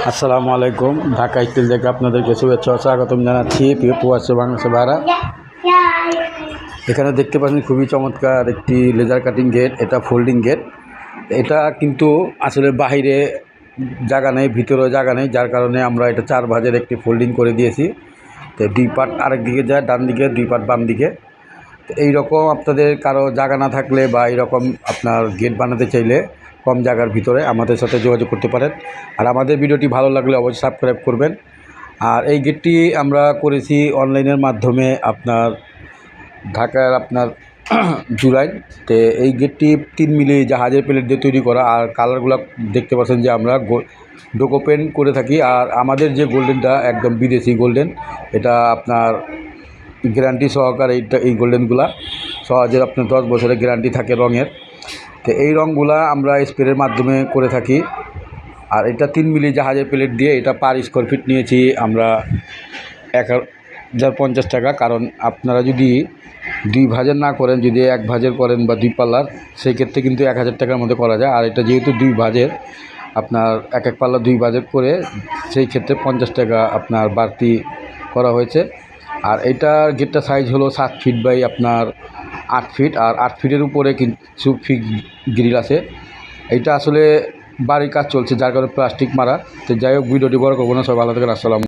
আসসালামু আলাইকুম। ঢাকা স্টিল থেকে আপনাদেরকে শুভেচ্ছা ও স্বাগতম জানাচ্ছি। প্রিয় প্রবাসী বাংলাদেশের ভাইরা, এখানে দেখতে পাচ্ছেন খুবই চমৎকার একটি লেজার কাটিং গেট। এটা ফোল্ডিং গেট। এটা কিন্তু আসলে বাহিরে জায়গা নেই, ভিতরেও জায়গা নেই, যার কারণে আমরা এটা 4 ভাঁজের একটি ফোল্ডিং করে দিয়েছি। তো 2 পার্ট আরেক দিকে যায়, ডান দিকে 2 পার্ট বাম দিকে। তো এইরকম আপনাদের কারো জায়গা না থাকলে বা এইরকম আপনার গেট বানাতে চাইলে কম জায়গার ভিতরে আমাদের সাথে যোগাযোগ করতে পারেন। আর আমাদের ভিডিওটি ভালো লাগলে অবশ্যই সাবস্ক্রাইব করবেন। আর এই গেটটি আমরা করেছি অনলাইনের মাধ্যমে, আপনার ঢাকার আপনার জুরাইন। তো এই গেটটি 3 মিলি জাহাজের প্লেট দিয়ে তৈরি করা। আর কালারগুলো দেখতে পাচ্ছেন যে আমরা ডোকো পেন্ট করে থাকি। আর আমাদের যে গোল্ডেনটা একদম বিদেশি গোল্ডেন, এটা আপনার গ্যারান্টি সহকারে এই গোল্ডেনগুলা সহজের আপনার 10 বছরের গ্যারান্টি থাকে রঙের। তো এই রঙগুলা আমরা স্প্রের মাধ্যমে করে থাকি। আর এটা 3 মিলি জাহাজের প্লেট দিয়ে এটা পার স্কোয়ার ফিট নিয়েছি আমরা 1050 টাকা। কারণ আপনারা যদি 2 ভাঁজের না করেন, যদি 1 ভাঁজের করেন বা 2 পাল্লার, সেই ক্ষেত্রে কিন্তু 1000 টাকার মধ্যে করা যায়। আর এটা যেহেতু 2 ভাঁজের, আপনার এক পাল্লা 2 ভাঁজের করে, সেই ক্ষেত্রে 50 টাকা আপনার বাড়তি করা হয়েছে। আর এটার গেটটা সাইজ হলো 7 ফিট বাই আপনার 8 ফিট। আর 8 ফিটের উপরে কিছু গ্রিল আছে। এইটা আসলে বাড়ির কাজ চলছে, যার কারণে প্লাস্টিক মারা। তো যাই হোক, ভিডিওটি বড় করবো না, সবাই ভালো থাকেন। আসসালাম।